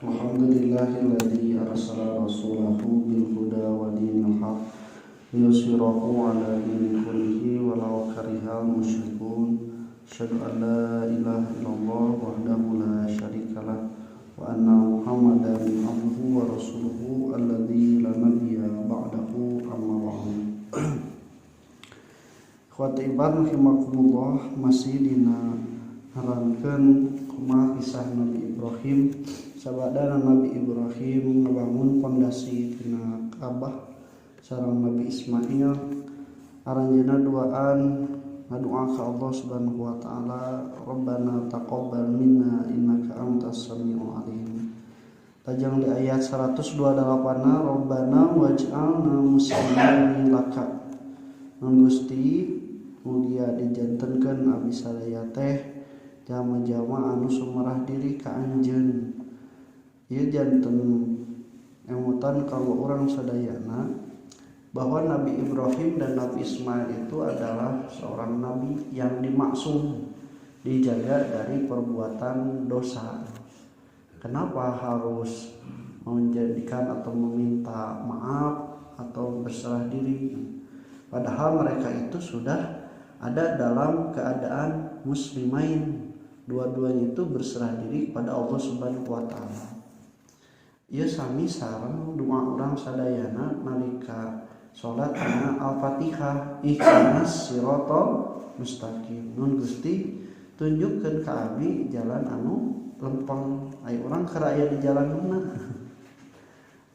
Alhamdulillahilladzi arsala rasulahu bil huda wa dinil haq liyusirahu ala dini kullihi walau karihal musyrikun. Asyhadu an la ilaha illallah wahdahu la syarikalah wa anna Muhammadan abduhu wa rasuluhu alladzi la nabiyya ba'dahu amma ba'du. Ikhwati iman rahimakumullah, masih dina harangkeun kumaha kisah Nabi Ibrahim. Sabada Nabi Ibrahim ngebangun pondasi tina Ka'bah sareng Nabi Ismail, aranjeunna duaan ngadoa ka Allah Subhanahu wa taala, Rabbana taqabbal minna innaka antas samiul alim. Tajang di ayat 128-na, Rabbana waj'alna muslimin laka. Nun Gusti mugia dijantenkeun abdi sadaya teh jama-jama anu sumerah diri ka anjeun. Ieu janten emutan kanggo urang sadayana bahwa Nabi Ibrahim dan Nabi Ismail itu adalah seorang nabi yang dimaksum, dijaga dari perbuatan dosa. Kenapa harus menjadikan atau meminta maaf atau berserah diri? Padahal mereka itu sudah ada dalam keadaan muslimain, dua-duanya itu berserah diri kepada Allah Subhanahu wa taala. Ieu sami sareng doa urang sadayana nalika salat kana Al-Fatihah, ihdinas siratal mustaqim. Nun Gusti tunjukkeun ka abdi jalan anu lempeng. Aya urang keur aya di jalan mana?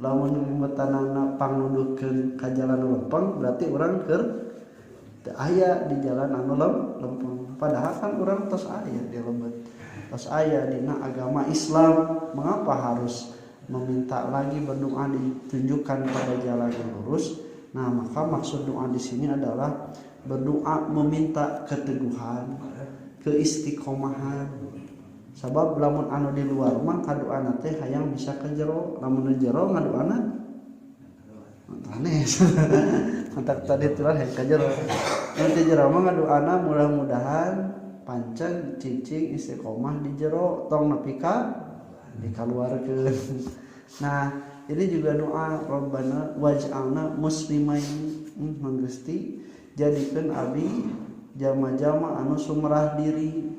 Lamun mimeutanana pangnuduhkeun ka jalan lempeng berarti urang keur teu aya di jalan anu lempeng. Padahal kan urang tos aya di lebet. Tos aya dina agama Islam, mengapa harus meminta lagi berdoa ditunjukkan pada jalan yang lurus? Nah, maka maksud doa di sini adalah berdoa meminta keteguhan, keistiqomahan. Sabab lamun anu di luar mah kadoana teh hayang bisa ke jero, lamun di jero ngadoana aneh. Mantak tadi tulah hayang ka jero. Mun di jero mah ngadoana mudah-mudahan pancen cicing istiqomah di jero tong nepi ka dikaluarkeun. Nah, ini juga doa Rabbana waj'alna muslimain, Gusti jadikeun abdi jama-jama anu sumerah diri.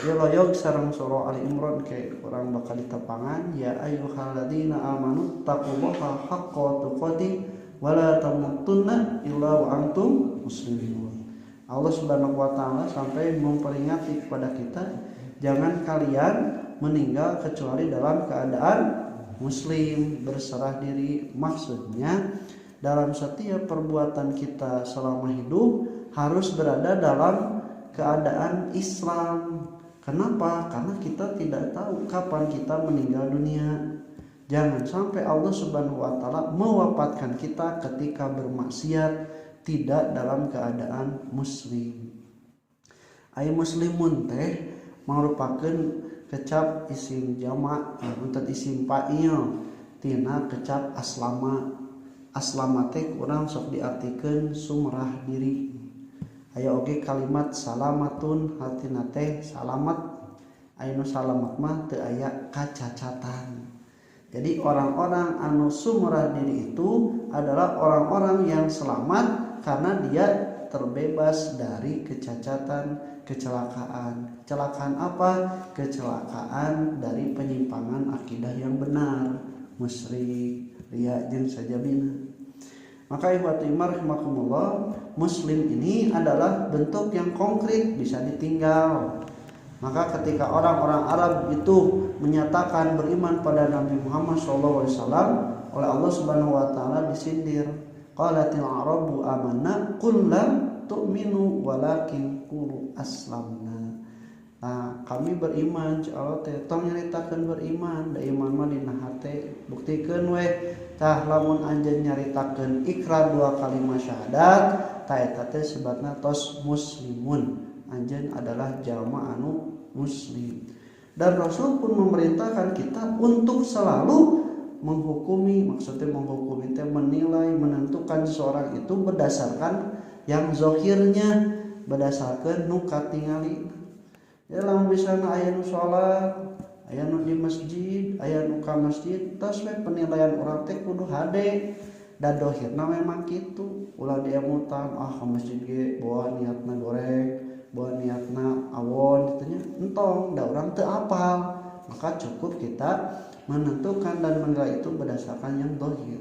Ya loyog sareng surah Ali Imran ke urang bakal ditepangan, ya ayyuhalladzina amanu taqullaha haqqa tuqatih wa la tamutunna illa wa antum muslimun. Allah Subhanahu wa taala sampai memperingati kepada kita, jangan kalian meninggal kecuali dalam keadaan muslim, berserah diri. Maksudnya dalam setiap perbuatan kita selama hidup harus berada dalam keadaan Islam. Kenapa? Karena kita tidak tahu kapan kita meninggal dunia. Jangan sampai Allah Subhanahu wa taala mewafatkan kita ketika bermaksiat, tidak dalam keadaan muslim. Ai muslimun teh merupakan kecap isim jamak untuk isim fa'il tina kecap aslama. Aslama teh kurang sok diartikeun sumrah diri. Aya oge kalimat salamatun artina teh salamat. Aya nu salamat mah teu aya kacacatan. Jadi orang-orang anu sumrah diri itu adalah orang-orang yang selamat karena dia terbebas dari kecacatan, kecelakaan. Kecelakaan apa? Kecelakaan dari penyimpangan akidah yang benar, musyrik, riya jeung sajabina. Maka ikhwati rahimakumullah, muslim ini adalah bentuk yang konkret, bisa ditinggal. Maka ketika orang-orang Arab itu menyatakan beriman pada Nabi Muhammad SAW, oleh Allah Subhanahu wa taala disindir. Qalatil arabu amanna qul lam tu'minu walakin qulu aslamna. Nah, kami beriman, Allah teh tong nyaritakeun beriman, da iman mah dina hate. Buktikeun we tah lamun anjeun nyaritakeun ikrar dua kalimat syahadat, ta eta teh sebatna tos muslimun. Anjeun adalah jalma anu muslim. Dan Rasul pun memerintahkan kita untuk selalu menghukumi, maksudnya menghukumi teh menilai, menentukan seseorang itu berdasarkan yang zahirnya, berdasarkan nu katingali. Ya lamun misalna aya nu salat aya nu di masjid aya nu ka masjid tos we penilaian urang teh kudu hade da dohirna memang kitu ulah dia mutan ka masjid ge bawa niatna goreng bawa niatna awon gitu nya entong da urang teu apal maka cukup kita menentukan dan menilai itu berdasarkan yang dohir.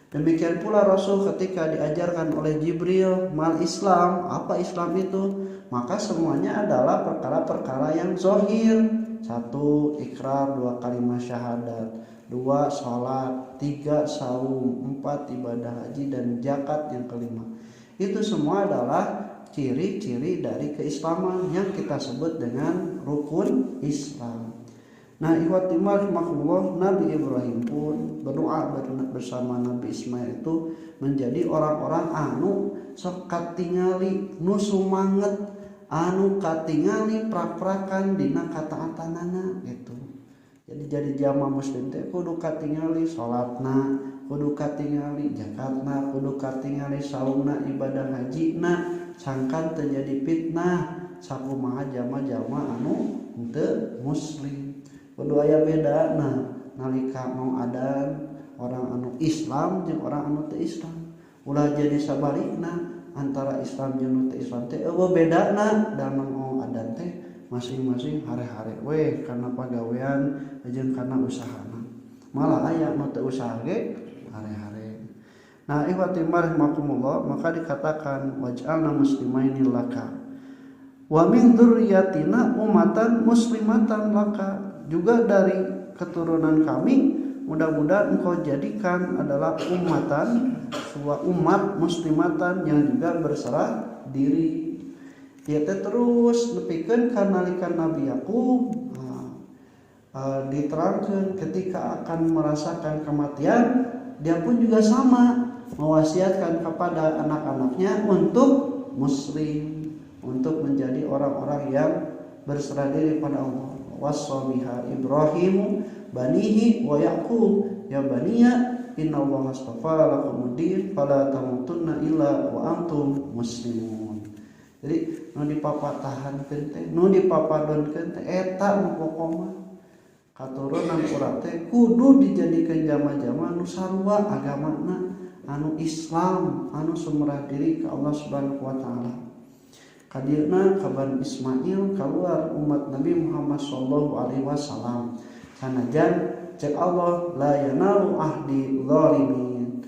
Demikian pula Rasul ketika diajarkan oleh Jibril mal Islam, apa Islam itu? Maka semuanya adalah perkara-perkara yang zahir. 1. Ikrar, 2 kalimat syahadat, 2 salat, 3 saum, 4 ibadah haji dan zakat yang kelima. Itu semua adalah ciri-ciri dari keislaman yang kita sebut dengan rukun Islam. Nah, ikhwatimah rahimakumullah, Nabi Ibrahim pun berdoa bersama Nabi Ismail itu menjadi orang-orang anu sok katingali nu sumanget anu katingali prak-prakan dina kataatanana gitu. Jadi jamaah muslim teh kudu katingali salatna, kudu katingali zakatna, kudu katingali saumna, ibadah hajina, sangkan terjadi fitnah sakumaha jamaah anu teu muslim. Kudu aya beda nalika mau adan orang anu Islam jeung orang anu teu Islam. Ulah jadi sabalikna antara Islam jeung teu Islam teh eueuh bedana da mau adan teh masing-masing hare-hare we kana pagawean jeung kana usahana. Malah aya nu teu usaha ge hare-hare. Nah, ikhwati rahimakumullah, maka dikatakan waj'alna muslimaini laka wa min dzurriyyatina ummatan muslimatan laka. Juga dari keturunan kami mudah-mudahan engkau jadikan adalah ummatan, sebuah umat muslimatan yang juga berserah diri. Dia terus nepikeun kanalikan Nabi Yakub diterangkan ketika akan merasakan kematian, dia pun juga sama mewasiatkan kepada anak-anaknya untuk muslim, untuk menjadi orang-orang yang berserah diri pada Allah. Wassabiha Ibrahim banihi wa Yaqub ya baniya innallaha astafa lakumuddin fala tamutunna illa wa antum muslimun. Jadi nu dipapatahankeun teh nu dipapadonkeun teh eta nu pokona katurunan urang teh kudu dijadikeun jama-jama nu sarua agamana anu Islam anu sumerah diri ka Allah Subhanahu wa taala. Kadirna kaban Ismail keluar umat Nabi Muhammad sallallahu alaihi wasallam. Sanajan cek Allah la yanalu ahdi zalimin,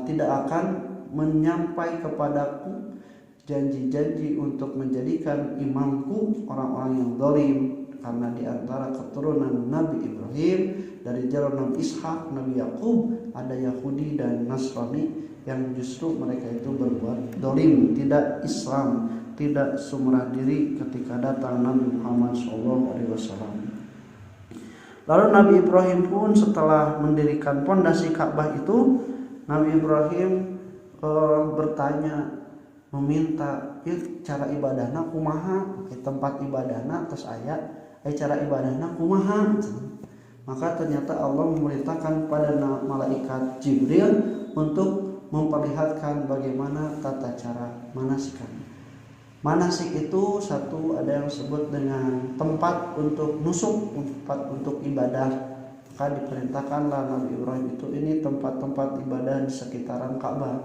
tidak akan menyampai kepadaku janji-janji untuk menjadikan imamku orang-orang yang zalim, karena di antara keturunan Nabi Ibrahim dari jalur Nabi Ishak, Nabi Yakub ada Yahudi dan Nasrani yang justru mereka itu berbuat zalim, tidak Islam, tidak sumerah diri ketika datang Nabi Muhammad SAW. Lalu Nabi Ibrahim pun setelah mendirikan pondasi Ka'bah itu, Nabi Ibrahim bertanya, meminta cara ibadahna kumaha, tempat ibadahna terus aya cara ibadahna kumaha. Maka ternyata Allah memerintahkan pada malaikat Jibril untuk memperlihatkan bagaimana tata cara manasikan. Manasik itu satu ada yang disebut dengan tempat untuk nusuk, tempat untuk ibadah. Maka diperintahkanlah Nabi Ibrahim itu ini tempat-tempat ibadah di sekitaran Ka'bah.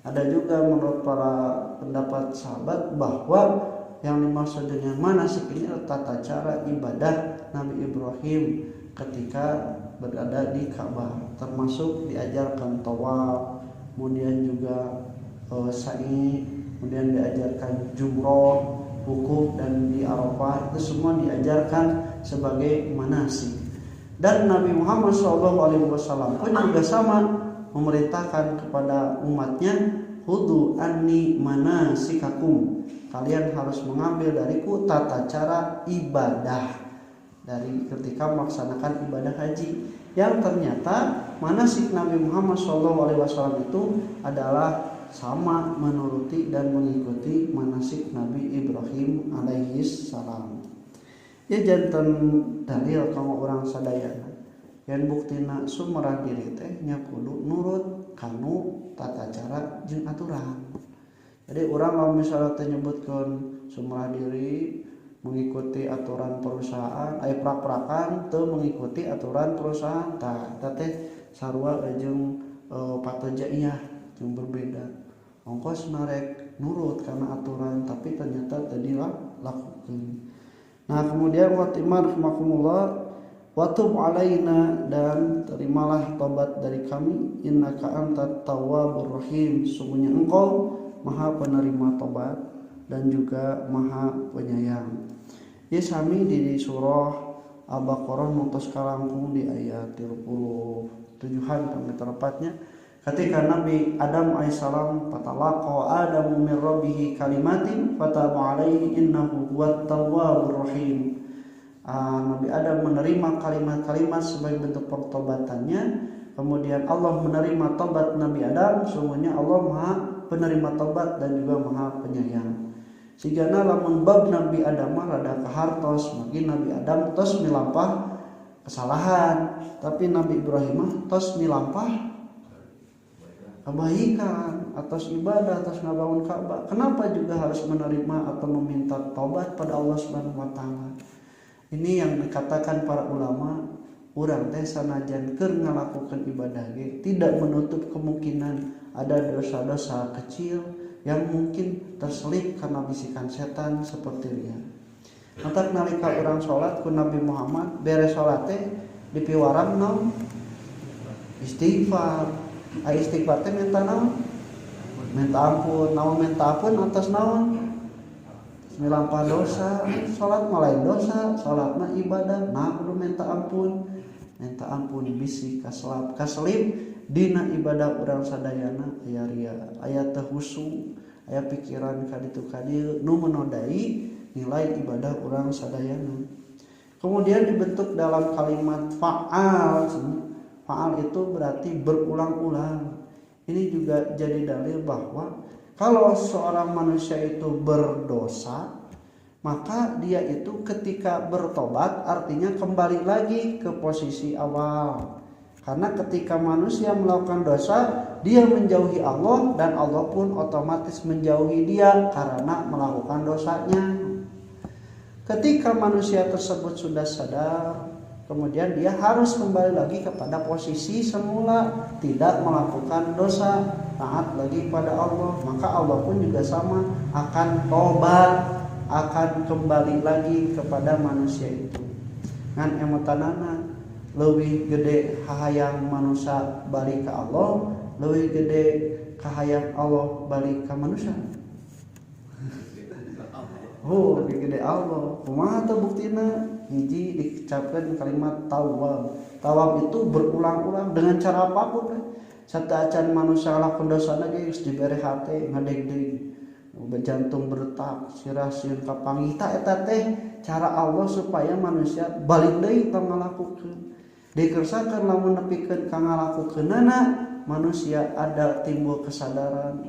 Ada juga menurut para pendapat sahabat bahwa yang dimaksud dengan manasik ini adalah tata cara ibadah Nabi Ibrahim ketika berada di Ka'bah, termasuk diajarkan tawaf, kemudian juga sa'i, kemudian diajarkan jumroh, wukuf, dan di Arafah itu semua diajarkan sebagai manasik. Dan Nabi Muhammad SAW pun juga sama memerintahkan kepada umatnya, hudu anni manasikakum, kalian harus mengambil dariku tata cara ibadah dari ketika melaksanakan ibadah haji. Yang ternyata manasik Nabi Muhammad SAW itu adalah sama menuruti dan mengikuti manasik Nabi Ibrahim alaihi salam. Ya janten dalil kanggo urang sadayana yen buktina sumerah diri teh nya kudu nurut kanu tata cara jeung aturan. Jadi urang kalau misalnya teh nyebutkeun sumerah diri mengikuti aturan perusahaan prak-prakan teu mengikuti aturan perusahaan eta teh sarua jeung patojaiyah yang berbeda ongkos narek nurut karena aturan tapi ternyata tadi lakukan. Nah kemudian watimar rahimakumullah watub alaina dan terimalah tobat dari kami innaka antat tawwabur rahim sungguhnya engkau maha penerima tobat dan juga maha penyayang. Ieu sami di surah Al-Baqarah nutos kalangkung di ayat 37-an sampai terepatnya ketika Nabi Adam alaihissalam fatalaqa Adamu min rabbih kalimatin fataba alaihi innahu huwat tawwabur rahim. Nabi Adam menerima kalimat-kalimat sebagai bentuk pertobatannya, kemudian Allah menerima tobat Nabi Adam, sungguhnya Allah maha penerima tobat dan juga maha penyayang. Sigana lamun bab Nabi Adam rada kahartos magi Nabi Adam tos milampah kesalahan, tapi Nabi Ibrahim tos milampah kebaikan atas ibadah atas ngabangun Ka'bah. Kenapa juga harus menerima atau meminta tobat pada Allah Subhanahu wa taala? Ini yang dikatakan para ulama, urang teh sanajan keur ngalakukeun ibadah ge tidak menutup kemungkinan ada dosa-dosa kecil yang mungkin terselip karena bisikan setan seperti riya. Antak nalika urang salat ku Nabi Muhammad beres salat teh dipiwaran naon? Istighfar. Istighfar teh minta naon? Minta ampun. Naon minta ampun atas naon? Milampah dosa. Salat mah lain dosa, salat mah ibadah. Nah kudu minta ampun. Minta ampun bisi kaselip dina ibadah urang sadayana aya ria, aya teu husu, aya pikiran kaditu kadieu nu menodai nilai ibadah urang sadayana. Kemudian dibentuk dalam kalimat fa'al. Fa'al itu berarti berulang-ulang. Ini juga jadi dalil bahwa kalau seorang manusia itu berdosa, maka dia itu ketika bertobat artinya kembali lagi ke posisi awal. Karena ketika manusia melakukan dosa, dia menjauhi Allah dan Allah pun otomatis menjauhi dia karena melakukan dosanya. Ketika manusia tersebut sudah sadar, kemudian dia harus kembali lagi kepada posisi semula, tidak melakukan dosa, taat lagi pada Allah. Maka Allah pun juga sama akan tobat, akan kembali lagi kepada manusia itu. Ngan emotanana leuwih gede hayang manusia balik ke Allah, leuwih gede kahayang Allah balik ke manusia. Oh, lebih gede Allah. Kumaha teh buktina? Hiji dicapkan kalimat tawab. Tawab itu berulang-ulang dengan cara apapun. Sataacan manusia lakukan dosa lagi geus dibere hate ngadeg-deg. Jantung berdetak, sirah sieun kapanggih eta teh cara Allah supaya manusia balik deui ka ngalakukeun. Dikersakeun lamun nepikeun ka ngalakukeunana manusia ada timbul kesadaran.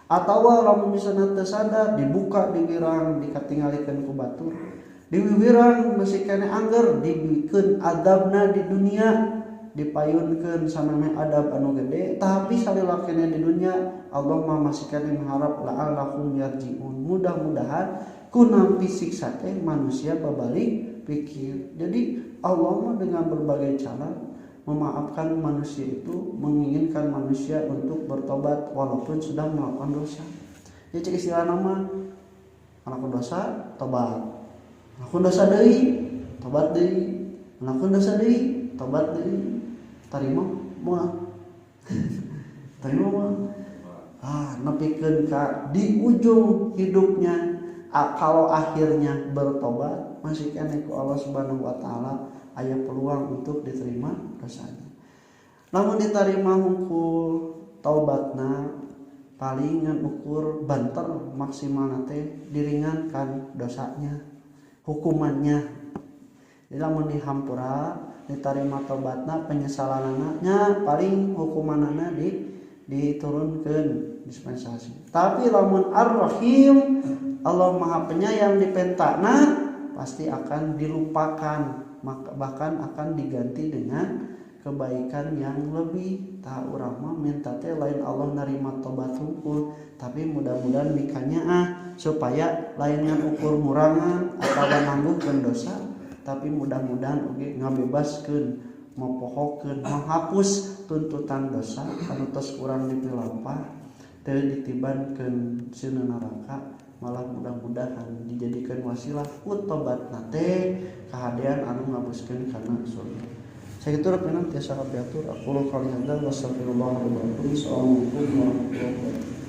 Atawa lamun misalna teu sadar dibuka digirang dikatingalikeun ku batur. Diwiwirang masih kene angger dibikeun adabna di dunia, dipayunkeun sameme adab anu gede, tapi salila kene di dunia Allah mah masih kene mengharap la'allahum yarji'un. Mudah-mudahan ku nampi siksa teh manusia babalik pikir. Jadi Allah mah dengan berbagai cara memaafkan manusia itu, menginginkan manusia untuk bertobat walaupun sudah melakukan dosa. Jadi cek istilah nama melakukan dosa tobat, melakukan dosa deui tobat deui, melakukan dosa deui tobat deui. Tarima moal tarima moal nepikeun ka di ujung hidupnya kalau akhirnya bertobat masih kene ku Allah Subhanahu wa taala aya peluang untuk diterima dosanya. Namun diterima hungkul taubatna palingan ukur banter maksimal teh diringankan dosanya, hukumannya. Jadi lamun dihampura diterima taubatna penyesalanana paling hukumanana diturunkeun dispensasi. Tapi lamun Ar-Rahim Allah Maha Penyayang dipentana pasti akan dilupakan, bahkan akan diganti dengan kebaikan yang lebih. Tah urang mah minta teh lain Allah narima tobat hungkul, tapi mudah-mudahan mikanya supaya lain ngan ukur murangan atau nangguhkeun dosa, tapi mudah-mudahan oge ngabebaskeun, mopohokeun, menghapus tuntutan dosa anu tos urang dipilampah teu ditibankeun sieun neraka. Malah mudah-mudahan dijadikan wasilah tobatna teh kahadean anu ngabuskeun kana surga. Sakitu rek tiasa kapiatur aku qouli hadzal wa astagfirullah wa atubu ilaih. Assalamualaikum warahmatullahi wabarakatuh.